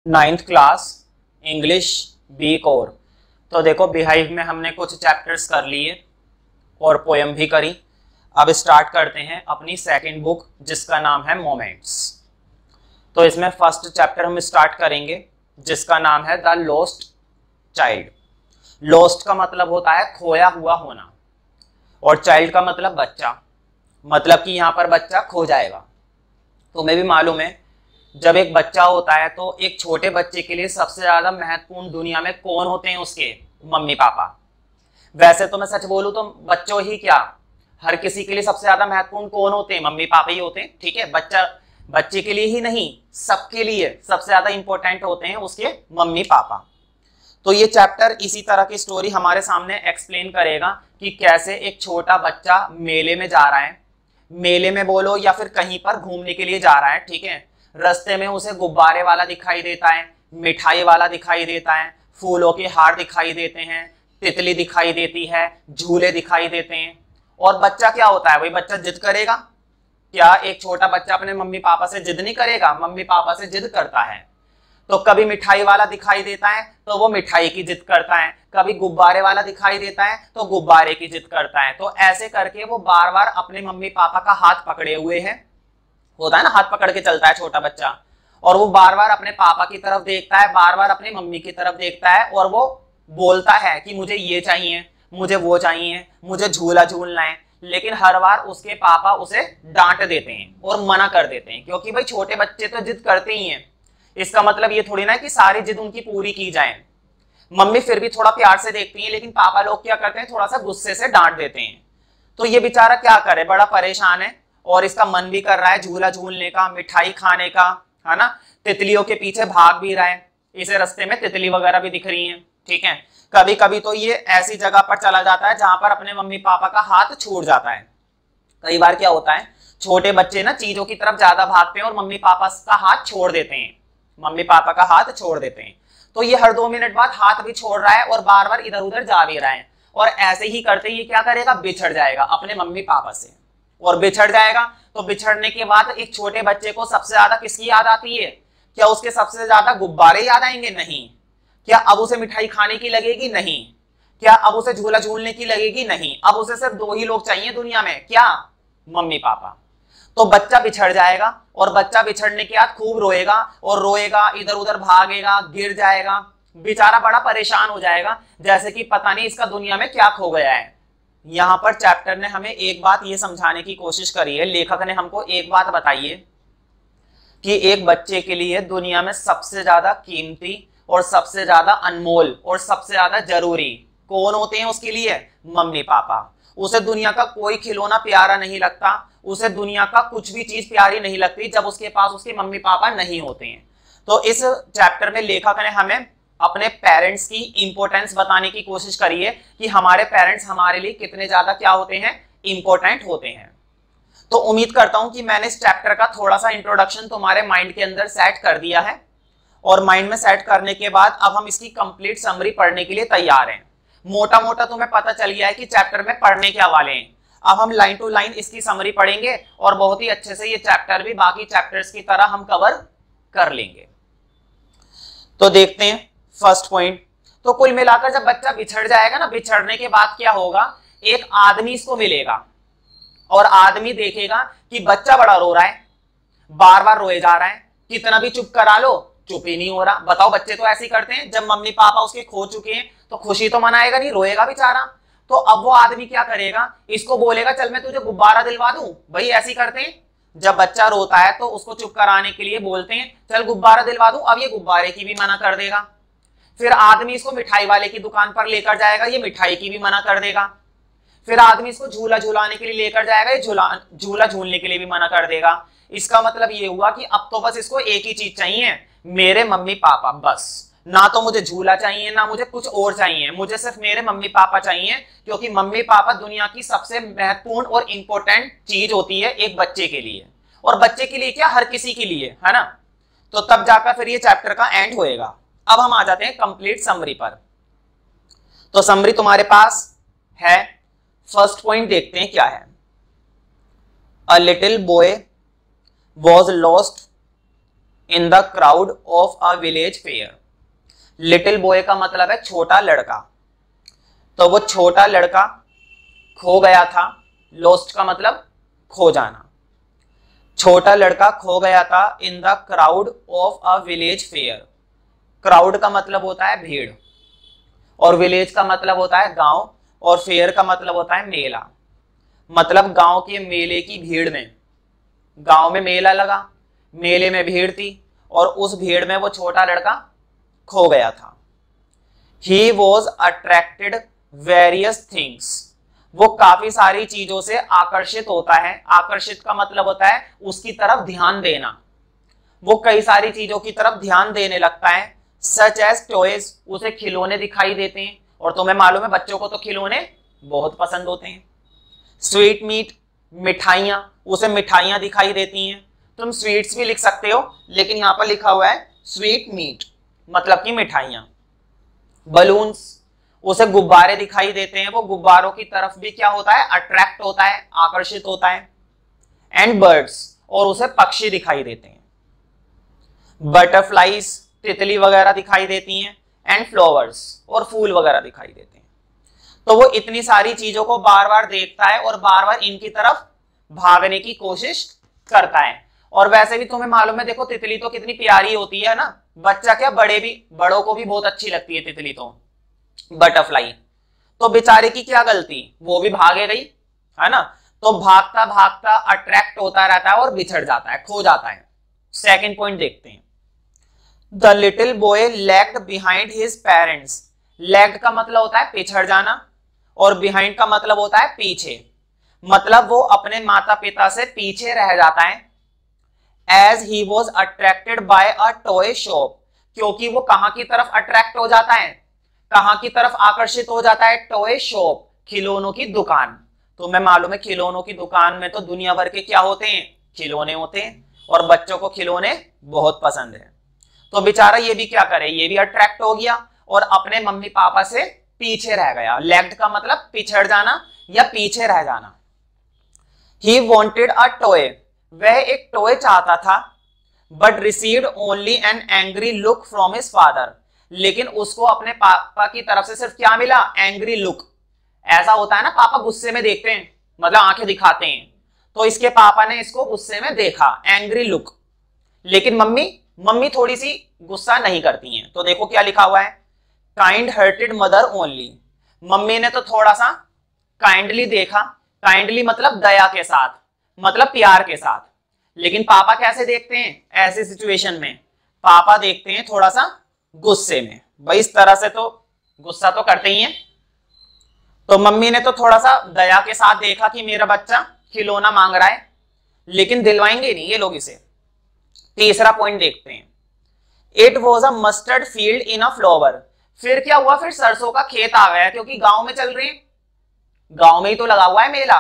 9th class English B core. तो देखो beehive में हमने कुछ चैप्टर्स कर लिए और पोएम भी करी। अब स्टार्ट करते हैं अपनी सेकंड बुक जिसका नाम है मोमेंट्स। तो इसमें फर्स्ट चैप्टर हम स्टार्ट करेंगे जिसका नाम है द लॉस्ट चाइल्ड। लॉस्ट का मतलब होता है खोया हुआ होना और चाइल्ड का मतलब बच्चा, मतलब कि यहाँ पर बच्चा खो जाएगा। तुम्हें भी मालूम है जब एक बच्चा होता है तो एक छोटे बच्चे के लिए सबसे ज्यादा महत्वपूर्ण दुनिया में कौन होते हैं? उसके मम्मी पापा। वैसे तो मैं सच बोलूं तो बच्चों ही क्या, हर किसी के लिए सबसे ज्यादा महत्वपूर्ण कौन होते हैं? मम्मी पापा ही होते हैं। ठीक है, बच्चे के लिए ही नहीं, सबके लिए सबसे ज्यादा इंपॉर्टेंट होते हैं उसके मम्मी पापा। तो ये चैप्टर इसी तरह की स्टोरी हमारे सामने एक्सप्लेन करेगा कि कैसे एक छोटा बच्चा मेले में जा रहा है, मेले में बोलो या फिर कहीं पर घूमने के लिए जा रहा है। ठीक है, रास्ते में उसे गुब्बारे वाला दिखाई देता है, मिठाई वाला दिखाई देता है, फूलों के हार दिखाई देते हैं, तितली दिखाई देती है, झूले दिखाई देते हैं। और बच्चा क्या होता है? वही बच्चा जिद करेगा। क्या एक छोटा बच्चा अपने मम्मी पापा से जिद नहीं करेगा? मम्मी पापा से जिद करता है। तो कभी मिठाई वाला दिखाई देता है तो वो मिठाई की जिद करता है, कभी गुब्बारे वाला दिखाई देता है तो गुब्बारे की जिद करता है। तो ऐसे करके वो बार बार अपने मम्मी पापा का हाथ पकड़े हुए है, होता है ना, हाथ पकड़ के चलता है छोटा बच्चा, और वो बार बार अपने पापा की तरफ देखता है, बार बार अपनी मम्मी की तरफ देखता है और वो बोलता है कि मुझे ये चाहिए, मुझे वो चाहिए, मुझे झूला झूलना है। लेकिन हर बार उसके पापा उसे डांट देते हैं और मना कर देते हैं, क्योंकि भाई छोटे बच्चे तो जिद करते ही हैं। इसका मतलब ये थोड़ी ना कि सारी जिद उनकी पूरी की जाए। मम्मी फिर भी थोड़ा प्यार से देखती है, लेकिन पापा लोग क्या करते हैं, थोड़ा सा गुस्से से डांट देते हैं। तो ये बेचारा क्या करे, बड़ा परेशान है और इसका मन भी कर रहा है झूला झूलने का, मिठाई खाने का, है ना, तितलियों के पीछे भाग भी रहा है। इसे रास्ते में तितली वगैरह भी दिख रही हैं। ठीक है, कभी कभी तो ये ऐसी जगह पर चला जाता है जहां पर अपने मम्मी पापा का हाथ छूट जाता है। कई बार क्या होता है, छोटे बच्चे ना चीजों की तरफ ज्यादा भागते हैं और मम्मी पापा का हाथ छोड़ देते हैं, मम्मी पापा का हाथ छोड़ देते हैं। तो ये हर 2 मिनट बाद हाथ भी छोड़ रहा है और बार बार इधर उधर जा भी रहा है। और ऐसे ही करते ये क्या करेगा, बिछड़ जाएगा अपने मम्मी पापा से। और बिछड़ जाएगा तो बिछड़ने के बाद एक छोटे बच्चे को सबसे ज्यादा किसकी याद आती है? क्या उसके सबसे ज्यादा गुब्बारे याद आएंगे? नहीं। क्या अब उसे मिठाई खाने की लगेगी? नहीं। क्या अब उसे झूला झूलने की लगेगी? नहीं। अब उसे सिर्फ 2 ही लोग चाहिए दुनिया में, क्या? Mummy papa. तो बच्चा बिछड़ जाएगा और बच्चा बिछड़ने के बाद खूब रोएगा और रोएगा, इधर उधर भागेगा, गिर जाएगा, बेचारा बड़ा परेशान हो जाएगा, जैसे कि पता नहीं इसका दुनिया में क्या खो गया है। यहां पर चैप्टर ने हमें एक बात ये समझाने की कोशिश करी है, लेखक ने हमको एक बात बताई है कि एक बच्चे के लिए दुनिया में सबसे ज्यादा कीमती और सबसे ज्यादा अनमोल और सबसे ज्यादा जरूरी कौन होते हैं उसके लिए? Mummy papa. उसे दुनिया का कोई खिलौना प्यारा नहीं लगता, उसे दुनिया का कुछ भी चीज प्यारी नहीं लगती जब उसके पास उसके मम्मी पापा नहीं होते हैं। तो इस चैप्टर में लेखक ने हमें अपने पेरेंट्स की इंपॉर्टेंस बताने की कोशिश करी है कि हमारे पेरेंट्स हमारे लिए कितने ज्यादा क्या होते हैं, इंपॉर्टेंट होते हैं। तो उम्मीद करता हूं कि मैंने इस चैप्टर का थोड़ा सा इंट्रोडक्शन तुम्हारे माइंड के अंदर सेट कर दिया है, और माइंड में सेट करने के बाद अब हम इसकी कंप्लीट समरी पढ़ने के लिए तैयार हैं। मोटा मोटा तुम्हें पता चल गया है कि चैप्टर में पढ़ने क्या वाले हैं। अब हम लाइन टू लाइन इसकी समरी पढ़ेंगे और बहुत ही अच्छे से ये चैप्टर भी बाकी चैप्टर्स की तरह हम कवर कर लेंगे। तो देखते हैं फर्स्ट पॉइंट। तो कुल मिलाकर जब बच्चा बिछड़ जाएगा ना, बिछड़ने के बाद क्या होगा, एक आदमी इसको मिलेगा और आदमी देखेगा कि बच्चा बड़ा रो रहा है, बार बार रोए जा रहा है, कितना भी चुप करा लो चुप ही नहीं हो रहा। बताओ, बच्चे तो ऐसे ही करते हैं, जब मम्मी पापा उसके खो चुके हैं तो खुशी तो मनाएगा नहीं, रोएगा बेचारा। तो अब वो आदमी क्या करेगा, इसको बोलेगा चल मैं तुझे गुब्बारा दिलवा दूं। भाई ऐसे ही करते हैं, जब बच्चा रोता है तो उसको चुप कराने के लिए बोलते हैं चल गुब्बारा दिलवा दूं। अब ये गुब्बारे की भी मना कर देगा। फिर आदमी इसको मिठाई वाले की दुकान पर लेकर जाएगा, ये मिठाई की भी मना कर देगा। फिर आदमी इसको झूला झूलाने के लिए लेकर जाएगा, ये झूला झूलने के लिए भी मना कर देगा। इसका मतलब ये हुआ कि अब तो बस इसको एक ही चीज चाहिए, मेरे मम्मी पापा। बस, ना तो मुझे झूला चाहिए ना मुझे कुछ और चाहिए, मुझे सिर्फ मेरे मम्मी पापा चाहिए, क्योंकि मम्मी पापा दुनिया की सबसे महत्वपूर्ण और इंपॉर्टेंट चीज होती है एक बच्चे के लिए। और बच्चे के लिए क्या, हर किसी के लिए, है ना। तो तब जाकर फिर ये चैप्टर का एंड होएगा। अब हम आ जाते हैं कंप्लीट समरी पर। तो समरी तुम्हारे पास है। फर्स्ट पॉइंट देखते हैं क्या है। A little boy was lost in the crowd of a village fair. Little boy का मतलब है छोटा लड़का, तो वो छोटा लड़का खो गया था। लॉस्ट का मतलब खो जाना। छोटा लड़का खो गया था in the crowd of a village fair. Crowd का मतलब होता है भीड़, और विलेज का मतलब होता है गांव, और फेयर का मतलब होता है मेला। मतलब गांव के मेले की भीड़ में, गांव में मेला लगा, मेले में भीड़ थी, और उस भीड़ में वो छोटा लड़का खो गया था। He was attracted various things। वो काफी सारी चीजों से आकर्षित होता है। आकर्षित का मतलब होता है उसकी तरफ ध्यान देना। वो कई सारी चीजों की तरफ ध्यान देने लगता है। सच एज टॉयज, उसे खिलौने दिखाई देते हैं, और तुम्हें मालूम है बच्चों को तो खिलौने बहुत पसंद होते हैं। स्वीट मीट, मिठाइयां, उसे मिठाइयां दिखाई देती हैं। तुम स्वीट्स भी लिख सकते हो, लेकिन यहां पर लिखा हुआ है स्वीट मीट, मतलब कि मिठाइयां। बलून्स, उसे गुब्बारे दिखाई देते हैं, वो गुब्बारों की तरफ भी क्या होता है, अट्रैक्ट होता है, आकर्षित होता है। एंड बर्ड्स, और उसे पक्षी दिखाई देते हैं। बटरफ्लाइज, तितली वगैरह दिखाई देती हैं। एंड फ्लावर्स, और फूल वगैरह दिखाई देते हैं। तो वो इतनी सारी चीजों को बार बार देखता है और बार बार इनकी तरफ भागने की कोशिश करता है। और वैसे भी तुम्हें मालूम है, देखो तितली तो कितनी प्यारी होती है ना, बच्चा क्या बड़ों को भी बहुत अच्छी लगती है तितली तो। बटरफ्लाई तो बेचारे की क्या गलती, वो भी भागे गई, है ना। तो भागता भागता अट्रैक्ट होता रहता है और बिछड़ जाता है, खो जाता है। सेकंड पॉइंट देखते हैं। The little boy lagged behind his parents. Lagged का मतलब होता है पिछड़ जाना, और बिहाइंड का मतलब होता है पीछे। मतलब वो अपने माता पिता से पीछे रह जाता है। As he was attracted by a toy shop, क्योंकि वो कहां की तरफ अट्रैक्ट हो जाता है, कहां की तरफ आकर्षित हो जाता है, टॉय शॉप, खिलौनों की दुकान। तो मैं मालूम है खिलौनों की दुकान में तो दुनिया भर के क्या होते हैं, खिलौने होते हैं, और बच्चों को खिलौने बहुत पसंद है। तो बेचारा ये भी क्या करे, ये भी अट्रैक्ट हो गया और अपने मम्मी पापा से पीछे रह गया। लेग्ड का मतलब पिछड़ जाना या पीछे रह जाना। ही वॉन्टेड अ टॉय, वह एक टॉय चाहता था। But received only an angry look from his father, लेकिन उसको अपने पापा की तरफ से सिर्फ क्या मिला, एंग्री लुक। ऐसा होता है ना, पापा गुस्से में देखते हैं, मतलब आंखें दिखाते हैं, तो इसके पापा ने इसको गुस्से में देखा, एंग्री लुक। लेकिन मम्मी थोड़ी सी गुस्सा नहीं करती हैं। तो देखो क्या लिखा हुआ है, kind hearted mother only. Mummy ने तो थोड़ा सा काइंडली देखा, काइंडली मतलब दया के साथ, मतलब प्यार के साथ। लेकिन पापा कैसे देखते हैं ऐसी सिचुएशन में, पापा देखते हैं थोड़ा सा गुस्से में। भाई इस तरह से तो गुस्सा तो करते ही हैं। तो मम्मी ने तो थोड़ा सा दया के साथ देखा कि मेरा बच्चा खिलौना मांग रहा है, लेकिन दिलवाएंगे नहीं ये लोग इसे। तीसरा पॉइंट देखते हैं। It was a mustard field in a flower. फिर क्या हुआ, फिर सरसों का खेत आ गया, क्योंकि गांव में चल रही, गांव में ही तो लगा हुआ है मेला।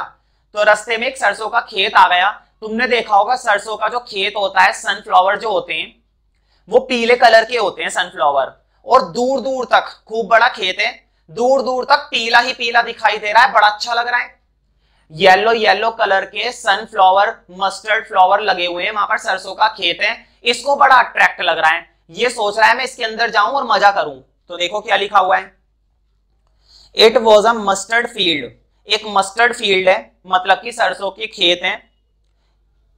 तो रास्ते में एक सरसों का खेत आ गया। तुमने देखा होगा सरसों का जो खेत होता है, सनफ्लावर जो होते हैं वो पीले कलर के होते हैं सनफ्लावर, और दूर दूर तक, खूब बड़ा खेत है, दूर दूर तक पीला ही पीला दिखाई दे रहा है, बड़ा अच्छा लग रहा है। येलो येलो कलर के सनफ्लावर, मस्टर्ड फ्लावर लगे हुए हैं, वहां पर सरसों का खेत है, इसको बड़ा अट्रैक्ट लग रहा है। ये सोच रहा है मैं इसके अंदर जाऊं और मजा करूं। तो देखो क्या लिखा हुआ है, it was a mustard field. एक मस्टर्ड फील्ड है, मतलब कि सरसों के खेत हैं,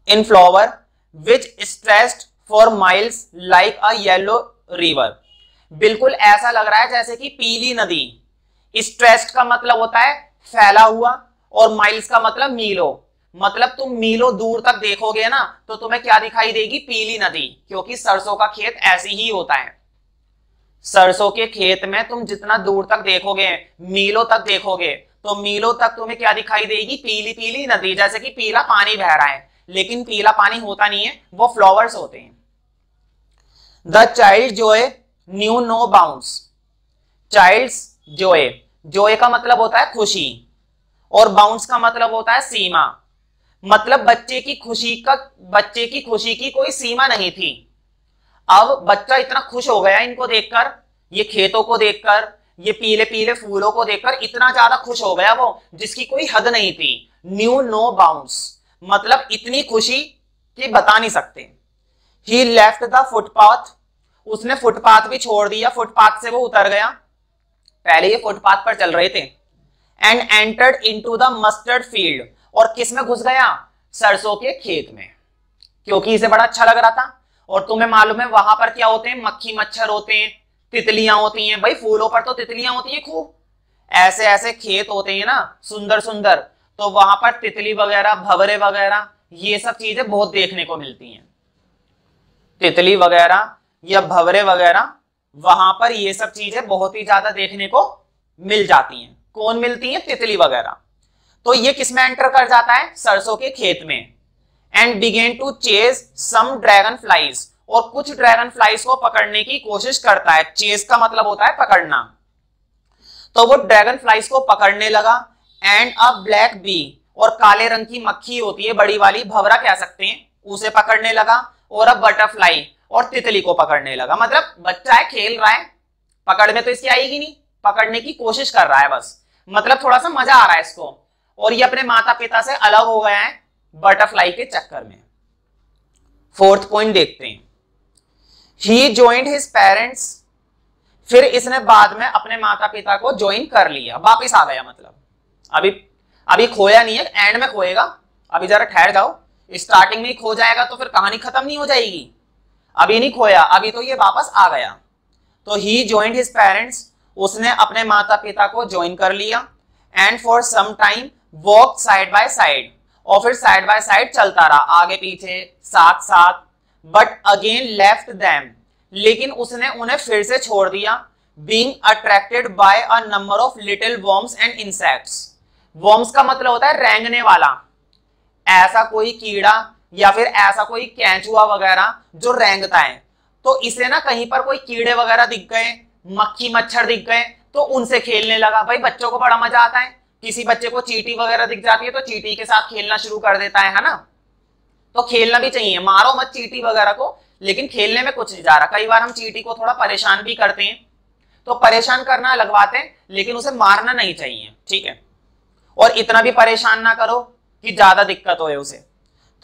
in flower which stretched for miles like a yellow river. बिल्कुल ऐसा लग रहा है जैसे कि पीली नदी। स्ट्रेच्ड का मतलब होता है फैला हुआ, और माइल्स का मतलब मीलों। मतलब तुम मीलों दूर तक देखोगे ना तो तुम्हें क्या दिखाई देगी, पीली नदी, क्योंकि सरसों का खेत ऐसी ही होता है। सरसों के खेत में तुम जितना दूर तक देखोगे, मीलों तक देखोगे, तो मीलों तक तुम्हें क्या दिखाई देगी, पीली पीली नदी, जैसे कि पीला पानी बह रहा है। लेकिन पीला पानी होता नहीं है, वो फ्लावर्स होते हैं। The child joy knew no bounds. Child's joy, joy का मतलब होता है खुशी, और बाउंड्स का मतलब होता है सीमा। मतलब बच्चे की खुशी की कोई सीमा नहीं थी। अब बच्चा इतना खुश हो गया इनको देखकर, ये खेतों को देखकर, ये पीले पीले फूलों को देखकर इतना ज्यादा खुश हो गया वो, जिसकी कोई हद नहीं थी। न्यू नो बाउंड्स मतलब इतनी खुशी कि बता नहीं सकते। ही लेफ्ट द फुटपाथ, उसने फुटपाथ भी छोड़ दिया, फुटपाथ से वो उतर गया, पहले ये फुटपाथ पर चल रहे थे। And entered into the mustard field, और किस में घुस गया, सरसों के खेत में, क्योंकि इसे बड़ा अच्छा लग रहा था। और तुम्हें मालूम है वहां पर क्या होते हैं, मक्खी मच्छर होते हैं, तितलियां होती हैं, भाई फूलों पर तो तितलियां होती हैं खूब, ऐसे ऐसे खेत होते हैं ना सुंदर सुंदर, तो वहां पर तितली वगैरह, भंवरे वगैरह, ये सब चीजें बहुत देखने को मिलती हैं। तितली वगैरह या भंवरे वगैरह, वहां पर ये सब चीजें बहुत ही ज्यादा देखने को मिल जाती हैं। कौन मिलती हैं, तितली वगैरह। तो ये किसमें एंटर कर जाता है, सरसों के खेत में। And began to chase some dragon flies, और कुछ ड्रैगन फ्लाइज को पकड़ने की कोशिश करता है। चेज का मतलब होता है पकड़ना, तो वो ड्रैगन फ्लाइज को पकड़ने लगा। एंड अ ब्लैक बी, और काले रंग की मक्खी होती है बड़ी वाली, भंवरा कह सकते हैं, उसे पकड़ने लगा। और अ बटरफ्लाई, और तितली को पकड़ने लगा। मतलब बच्चा है, खेल रहा है, पकड़ में तो इसकी आएगी नहीं, पकड़ने की कोशिश कर रहा है बस, मतलब थोड़ा सा मजा आ रहा है इसको। और ये अपने माता पिता से अलग हो गया है बटरफ्लाई के चक्कर में। फोर्थ पॉइंट देखते हैं, ही जॉइंड हिज पेरेंट्स, फिर इसने बाद में अपने माता पिता को ज्वाइन कर लिया, वापिस आ गया। मतलब अभी खोया नहीं है, एंड में खोएगा, अभी जरा ठहर जाओ, स्टार्टिंग में ही खो जाएगा तो फिर कहानी खत्म नहीं हो जाएगी। अभी नहीं खोया, अभी तो ये वापस आ गया। तो ही जॉइंड हिज पेरेंट्स, उसने अपने माता पिता को ज्वाइन कर लिया। And for some time walk side by side, और फिर साइड बाय साइड चलता रहा, आगे पीछे साथ साथ। बट अगेन लेफ्ट देम, लेकिन उसने उन्हें फिर से छोड़ दिया। Being attracted by a number of little worms and insects, worms का मतलब होता है रेंगने वाला, ऐसा कोई कीड़ा या फिर ऐसा कोई कैंचुआ वगैरह जो रेंगता है। तो इसे ना कहीं पर कोई कीड़े वगैरह दिख गए, मक्खी मच्छर दिख गए, तो उनसे खेलने लगा। भाई बच्चों को बड़ा मजा आता है, किसी बच्चे को चींटी वगैरह दिख जाती है तो चींटी के साथ खेलना शुरू कर देता है ना। तो खेलना भी चाहिए, मारो मत चींटी वगैरह को, लेकिन खेलने में कुछ नहीं जा रहा। कई बार हम चींटी को थोड़ा परेशान भी करते हैं, तो परेशान करना लगवाते हैं, लेकिन उसे मारना नहीं चाहिए, ठीक है। और इतना भी परेशान ना करो कि ज्यादा दिक्कत होए उसे।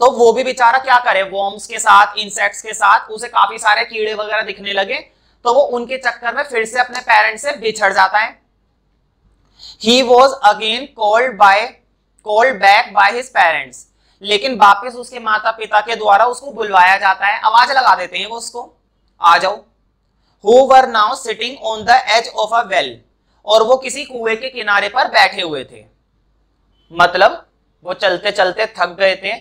तो वो भी बेचारा क्या करे, वर्म्स के साथ, इंसेक्ट्स के साथ उसे काफी सारे कीड़े वगैरह दिखने लगे, तो वो उनके चक्कर में फिर से अपने पेरेंट्स से बिछड़ जाता है। He was again called back by his parents, लेकिन वापस उसके माता पिता के द्वारा उसको बुलवाया जाता है, आवाज लगा देते हैं वो उसको, आ जाओ। Who were now sitting on the edge of a well, और वो किसी कुएं के किनारे पर बैठे हुए थे। मतलब वो चलते चलते थक गए थे,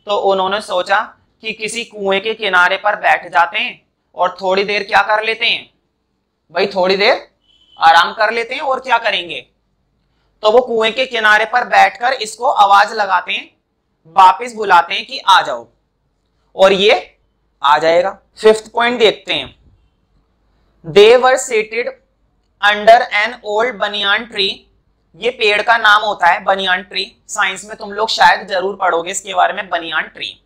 तो उन्होंने सोचा कि किसी कुएं के किनारे पर बैठ जाते हैं और थोड़ी देर क्या कर लेते हैं, भाई थोड़ी देर आराम कर लेते हैं, और क्या करेंगे। तो वो कुएं के किनारे पर बैठकर इसको आवाज लगाते हैं, वापस बुलाते हैं कि आ जाओ, और ये आ जाएगा। फिफ्थ पॉइंट देखते हैं, they were seated under an old banyan tree, ये पेड़ का नाम होता है बनियान ट्री, साइंस में तुम लोग शायद जरूर पढ़ोगे इसके बारे में, बनियान ट्री।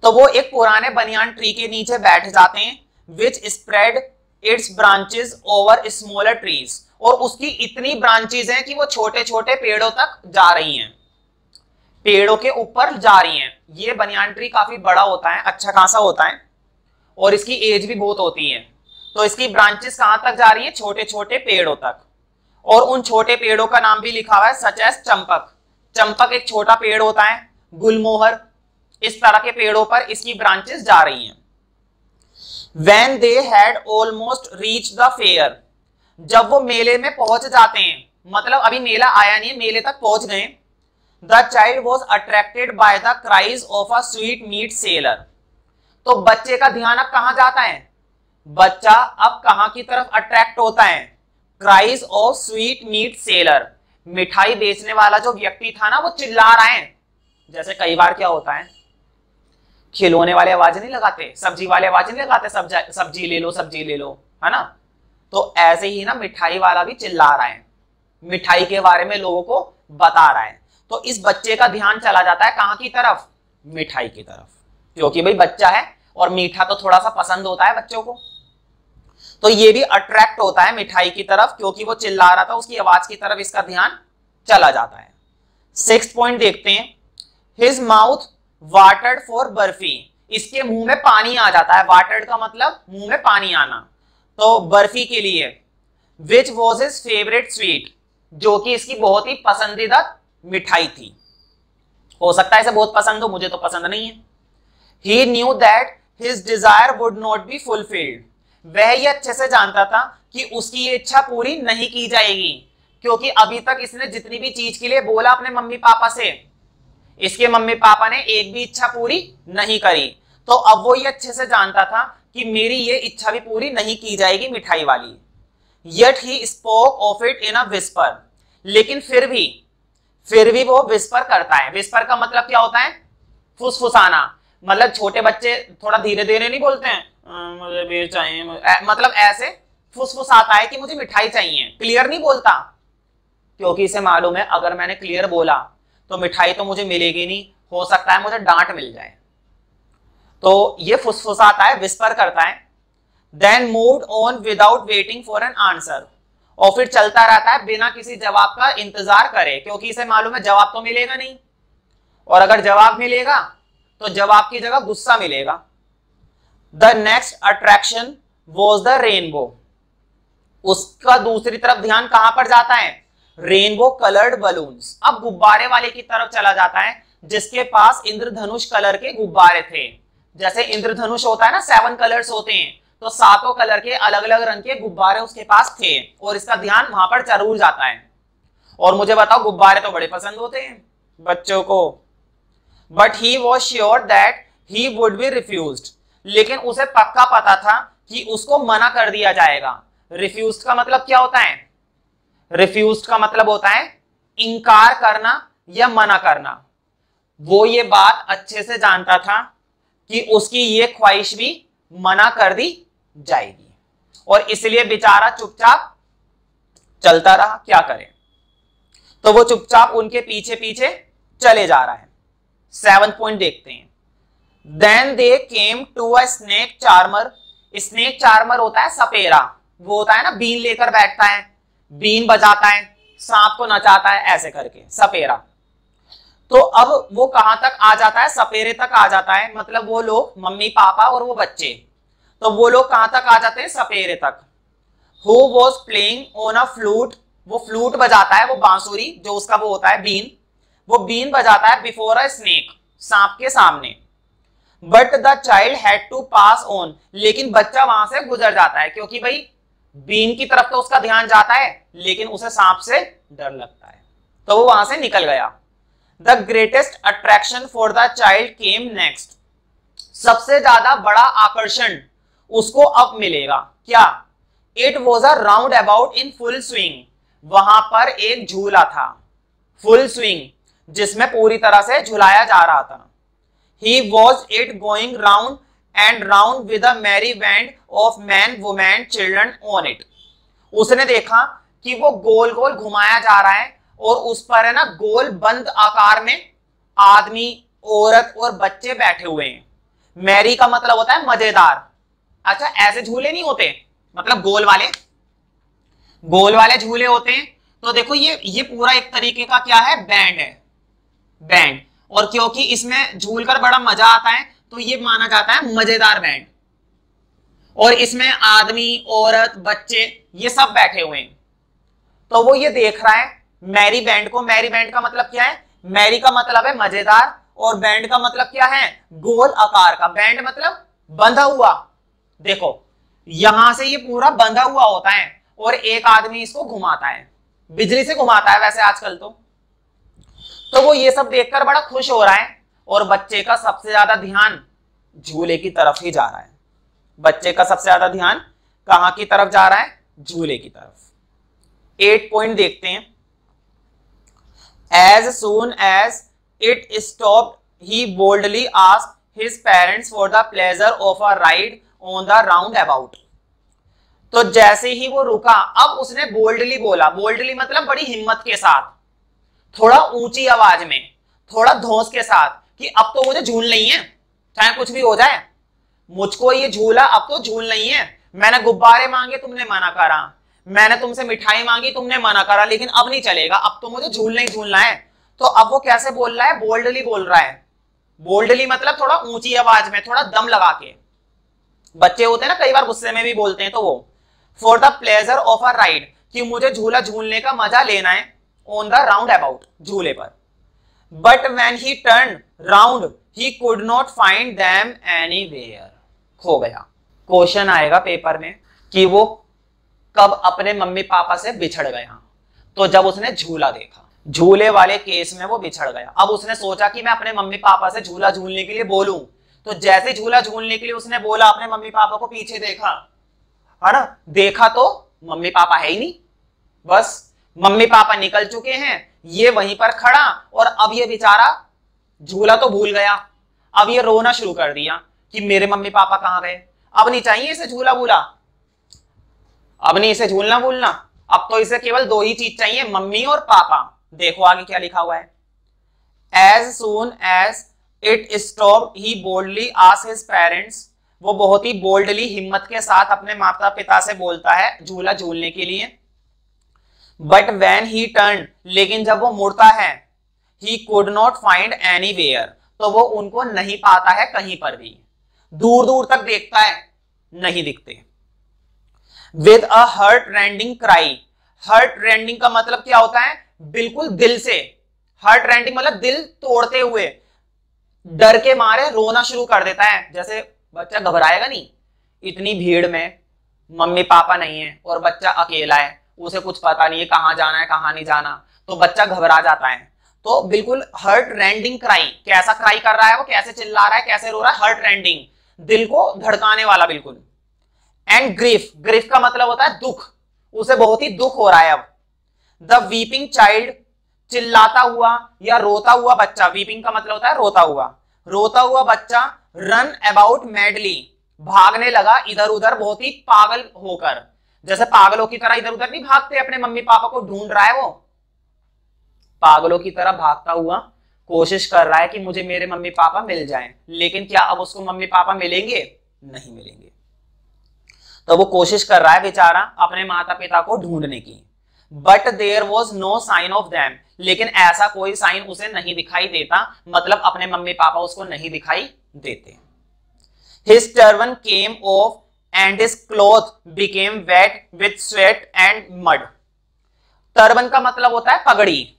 तो वो एक पुराने बनियान ट्री के नीचे बैठ जाते हैं, which spread its branches over smaller trees, और उसकी इतनी ब्रांचेस हैं कि वो छोटे छोटे पेड़ों तक जा रही हैं, पेड़ों के ऊपर जा रही हैं। ये बनियान ट्री काफी बड़ा होता है, अच्छा खासा होता है, और इसकी एज भी बहुत होती है। तो इसकी ब्रांचेस कहां तक जा रही है, छोटे छोटे पेड़ों तक। और उन छोटे पेड़ों का नाम भी लिखा हुआ है, सच एज चंपक। चंपक एक छोटा पेड़ होता है, गुलमोहर, इस तरह के पेड़ों पर इसकी ब्रांचेस जा रही हैं। When they had almost reached the fair, जब वो मेले में पहुंच जाते हैं, मतलब अभी मेला आया नहीं है, मेले तक पहुंच गए। The child was attracted by the cries of a sweet meat seller, तो बच्चे का ध्यान अब कहां जाता है, बच्चा अब कहां की तरफ अट्रैक्ट होता है, cries of sweet meat seller, मिठाई बेचने वाला जो व्यक्ति था ना वो चिल्ला रहा है। जैसे कई बार क्या होता है, खिलौने वाले आवाज नहीं लगाते, सब्जी वाले आवाज नहीं लगाते, सब्जी ले लो, सब्जी ले लो, है ना। तो ऐसे ही ना मिठाई वाला भी चिल्ला रहा है, मिठाई के बारे में लोगों को बता रहा है। तो इस बच्चे का ध्यान चला जाता है कहां की तरफ, मिठाई की तरफ, क्योंकि भाई बच्चा है और मीठा तो थोड़ा सा पसंद होता है बच्चों को। तो ये भी अट्रैक्ट होता है मिठाई की तरफ, क्योंकि वो चिल्ला रहा था, उसकी आवाज की तरफ इसका ध्यान चला जाता है। सिक्स्थ पॉइंट देखते हैं, his mouth watered for barfi, इसके मुंह में पानी आ जाता है, वाटर्ड का मतलब मुंह में पानी आना। तो बर्फी के लिए which was his favourite sweet, जो कि इसकी बहुत ही पसंदीदा मिठाई थी। हो सकता है इसे बहुत पसंद हो, मुझे तो पसंद नहीं है। He knew that his desire would not be fulfilled, वह ये अच्छे से जानता था कि उसकी ये इच्छा पूरी नहीं की जाएगी, क्योंकि अभी तक इसने जितनी भी चीज के लिए बोला अपने मम्मी पापा से, इसके मम्मी पापा ने एक भी इच्छा पूरी नहीं करी। तो अब वो ये अच्छे से जानता था कि मेरी ये इच्छा भी पूरी नहीं की जाएगी मिठाई वाली। Yet he spoke of it in a whisper, लेकिन फिर भी वो विस्पर करता है। विस्पर का मतलब क्या होता है? फुसफुसाना। मतलब छोटे बच्चे थोड़ा धीरे धीरे नहीं बोलते हैं मुझे भी चाहिए, मतलब ऐसे फुसफुसाता है कि मुझे मिठाई चाहिए, क्लियर नहीं बोलता, क्योंकि इसे मालूम है अगर मैंने क्लियर बोला तो मिठाई तो मुझे मिलेगी नहीं, हो सकता है मुझे डांट मिल जाए। तो ये फुसफुसाता है, विस्पर करता है। Then moved on without waiting for an answer, और फिर चलता रहता है बिना किसी जवाब का इंतजार करे, क्योंकि इसे मालूम है जवाब तो मिलेगा नहीं, और अगर जवाब मिलेगा तो जवाब की जगह गुस्सा मिलेगा। The next attraction was the rainbow, उसका दूसरी तरफ ध्यान कहां पर जाता है? Rainbow coloured balloons. अब गुब्बारे वाले की तरफ चला जाता है, जिसके पास इंद्रधनुष कलर के गुब्बारे थे। जैसे इंद्रधनुष होता है ना, 7 कलर्स होते हैं, तो 7 कलर के अलग अलग रंग के गुब्बारे उसके पास थे, और इसका ध्यान वहां पर जरूर जाता है। और मुझे बताओ, गुब्बारे तो बड़े पसंद होते हैं बच्चों को। But he was sure that he would be refused, लेकिन उसे पक्का पता था कि उसको मना कर दिया जाएगा। रिफ्यूज्ड का मतलब क्या होता है? रिफ्यूज्ड का मतलब होता है इनकार करना या मना करना। वो ये बात अच्छे से जानता था कि उसकी ये ख्वाहिश भी मना कर दी जाएगी, और इसलिए बेचारा चुपचाप चलता रहा। क्या करे? तो वो चुपचाप उनके पीछे पीछे चले जा रहा है। 7th पॉइंट देखते हैं। Then they came to a snake charmer. Snake charmer होता है सपेरा, वो होता है ना बीन लेकर बैठता है, बीन बजाता है, सांप को नचाता है, ऐसे करके सपेरा। तो अब वो कहां तक आ जाता है? सपेरे तक आ जाता है, मतलब वो लोग मम्मी पापा और वो बच्चे, तो वो लोग कहां तक आ जाते हैं? सपेरे तक। Who was playing on a flute, वो फ्लूट बजाता है, वो बांसुरी जो उसका वो होता है बीन, वो बीन बजाता है बिफोर अ स्नेक, सांप के सामने। But the child had to pass on, लेकिन बच्चा वहां से गुजर जाता है, क्योंकि भाई बीन की तरफ तो उसका ध्यान जाता है, लेकिन उसे सांप से डर लगता है, तो वो वहां से निकल गया। The greatest attraction for the child came next, सबसे ज्यादा बड़ा आकर्षण उसको अब मिलेगा। क्या? It was a round about in full swing, वहां पर एक झूला था फुल स्विंग, जिसमें पूरी तरह से झुलाया जा रहा था। He was it going round and round with a merry band of men, women, children on it. उसने देखा कि वो गोल गोल घुमाया जा रहा है, और उस पर है ना गोल बंद आकार में आदमी, औरत और बच्चे बैठे हुए हैं। मैरी का मतलब होता है मजेदार। अच्छा, ऐसे झूले नहीं होते, मतलब गोल वाले झूले होते हैं। तो देखो ये पूरा एक तरीके का क्या है? बैंड है, बैंड। और क्योंकि इसमें झूलकर बड़ा मजा आता है, तो ये माना जाता है मजेदार बैंड। और इसमें आदमी, औरत, बच्चे ये सब बैठे हुए हैं। तो वो ये देख रहा है मैरी बैंड को। मैरी बैंड का मतलब क्या है? मैरी का मतलब है मजेदार, और बैंड का मतलब क्या है? गोल आकार का। बैंड मतलब बंधा हुआ। देखो यहां से ये पूरा बंधा हुआ होता है, और एक आदमी इसको घुमाता है, बिजली से घुमाता है वैसे आजकल तो वो ये सब देखकर बड़ा खुश हो रहा है, और बच्चे का सबसे ज्यादा ध्यान झूले की तरफ ही जा रहा है। बच्चे का सबसे ज्यादा ध्यान कहां की तरफ जा रहा है? झूले की तरफ। 8 पॉइंट देखते हैं। As soon as it stopped, he boldly asked his parents for the pleasure of a ride on the roundabout. तो जैसे ही वो रुका, अब उसने बोल्डली बोला। बोल्डली मतलब बड़ी हिम्मत के साथ, थोड़ा ऊंची आवाज में, थोड़ा धौंस के साथ, कि अब तो मुझे झूल नहीं है, चाहे कुछ भी हो जाए, मुझको ये झूला अब तो झूल नहीं है। मैंने गुब्बारे मांगे, तुमने मना करा, मैंने तुमसे मिठाई मांगी, तुमने मना करा, लेकिन अब नहीं चलेगा, अब तो मुझे झूलना ही झूलना है। तो अब वो कैसे बोल रहा है? बोल्डली बोल रहा है। बोल्डली मतलब थोड़ा ऊंची आवाज में, थोड़ा दम लगा के। बच्चे होते हैं ना कई बार गुस्से में भी बोलते हैं, तो वो for the pleasure of a ride, कि मुझे झूला झूलने का मजा लेना है, ऑन द राउंड अबाउट, झूले पर। But when he turn round he could not find them anywhere, खो गया। क्वेश्चन आएगा पेपर में कि वो कब अपने मम्मी पापा से बिछड़ गया, तो जब उसने झूला देखा, झूले वाले केस में वो बिछड़ गया। अब उसने सोचा कि मैं अपने मम्मी पापा से झूला झूलने के लिए बोलूं, तो जैसे झूला झूलने के लिए उसने बोला, अपने मम्मी पापा को पीछे देखा, है ना, देखा तो मम्मी पापा है ही नहीं, बस मम्मी पापा निकल चुके हैं, ये वहीं पर खड़ा, और अब ये बेचारा झूला तो भूल गया। अब ये रोना शुरू कर दिया कि मेरे मम्मी पापा कहां गए। अब नहीं चाहिए इसे झूला भूला, अब नहीं इसे झूलना भूलना, अब तो इसे केवल दो ही चीज चाहिए, मम्मी और पापा। देखो आगे क्या लिखा हुआ है, as soon as it stop he boldly asked his parents, वो बहुत ही बोल्डली हिम्मत के साथ अपने माता पिता से बोलता है झूला झूलने के लिए। बट व्हेन ही टर्न, लेकिन जब वो मुड़ता है, he could not find anywhere, तो वो उनको नहीं पाता है कहीं पर भी, दूर दूर तक देखता है, नहीं दिखते। With a heart rending cry, heart rending का मतलब क्या होता है, बिल्कुल दिल से, हार्ट रेंडिंग मतलब दिल तोड़ते हुए, डर के मारे रोना शुरू कर देता है। जैसे बच्चा घबराएगा नहीं, इतनी भीड़ में मम्मी पापा नहीं है और बच्चा अकेला है, उसे कुछ पता नहीं है कहां जाना है कहां नहीं जाना, तो बच्चा घबरा जाता है। तो बिल्कुल हार्ट रेंडिंग क्राई, कैसा क्राई कर रहा है वो, कैसे चिल्ला रहा है, कैसे रो रहा है, हार्ट रेंडिंग, दिल को धड़काने वाला बिल्कुल। एंड ग्रीफ, ग्रीफ का मतलब होता है दुख, उसे बहुत ही दुख हो रहा है अब। द वीपिंग चाइल्ड, चिल्लाता हुआ या रोता हुआ बच्चा, वीपिंग का मतलब होता है रोता हुआ, रोता हुआ बच्चा, रन अबाउट मैडली, भागने लगा इधर उधर बहुत ही पागल होकर, जैसे पागलों की तरह इधर उधर नहीं भागते, अपने मम्मी पापा को ढूंढ रहा है वो, पागलों की तरह भागता हुआ कोशिश कर रहा है कि मुझे मेरे मम्मी पापा मिल जाएं। लेकिन क्या अब उसको मम्मी पापा मिलेंगे, नहीं मिलेंगे। तो वो कोशिश कर रहा है बेचारा अपने माता पिता को ढूंढने की। But there was no sign of them, लेकिन ऐसा कोई साइन उसे नहीं दिखाई देता, मतलब अपने मम्मी पापा उसको नहीं दिखाई देते। His turban came off and his cloth became wet with sweat and mud. Turban का मतलब होता है पगड़ी,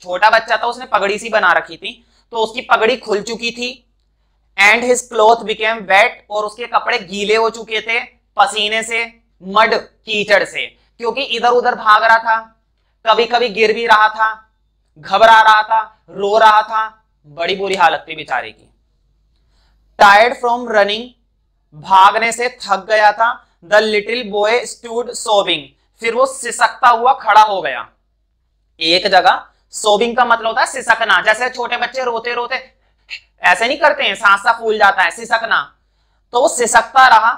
छोटा बच्चा था उसने पगड़ी सी बना रखी थी, तो उसकी पगड़ी खुल चुकी थी। And his cloth became wet, और उसके कपड़े गीले हो चुके थे पसीने से, मड कीचड़ से, क्योंकि इधर उधर भाग रहा था, कभी कभी गिर भी रहा था, घबरा रहा था, रो रहा था, बड़ी बुरी हालत थी बेचारे की। टायर्ड फ्रॉम रनिंग, भागने से थक गया था। द लिटिल बॉय स्टूड सोबिंग, फिर वो सिसकता हुआ खड़ा हो गया एक जगह। सोबिंग का मतलब होता है सिसकना, जैसे छोटे बच्चे रोते रोते ऐसे नहीं करते हैं, सांस सा फूल जाता है, सिसकना। तो वो सिसकता रहा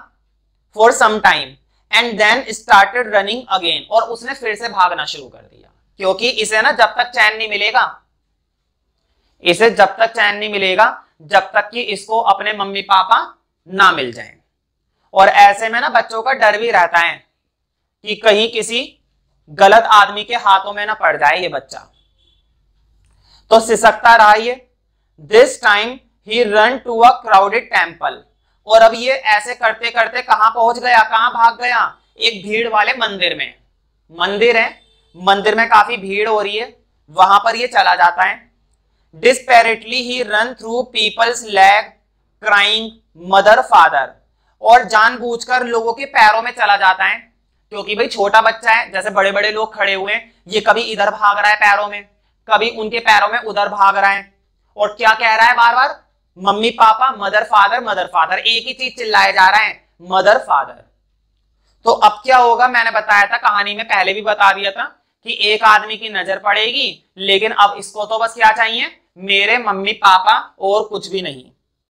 for some time and then started running again, और उसने फिर से भागना शुरू कर दिया, क्योंकि इसे ना जब तक चैन नहीं मिलेगा, इसे जब तक चैन नहीं मिलेगा जब तक कि इसको अपने मम्मी पापा ना मिल जाएं। और ऐसे में ना बच्चों का डर भी रहता है कि कहीं किसी गलत आदमी के हाथों में ना पड़ जाए ये बच्चा, तो सिसकता रहा ये। This time he ran to a crowded temple, और अब ये ऐसे करते करते कहां पहुंच गया, कहां भाग गया, एक भीड़ वाले मंदिर में। मंदिर है, मंदिर में काफी भीड़ हो रही है, वहां पर ये चला जाता है। Desperately he run through people's leg crying mother father, और जानबूझकर लोगों के पैरों में चला जाता है, क्योंकि भाई छोटा बच्चा है, जैसे बड़े बड़े लोग खड़े हुए हैं, ये कभी इधर भाग रहा है पैरों में, कभी उनके पैरों में उधर भाग रहा है, और क्या कह रहा है बार बार, मम्मी पापा, मदर फादर, मदर फादर, एक ही चीज चिल्लाए जा रहा है, मदर फादर। तो अब क्या होगा, मैंने बताया था कहानी में पहले भी बता दिया था कि एक आदमी की नजर पड़ेगी, लेकिन अब इसको तो बस क्या चाहिए, मेरे मम्मी पापा और कुछ भी नहीं।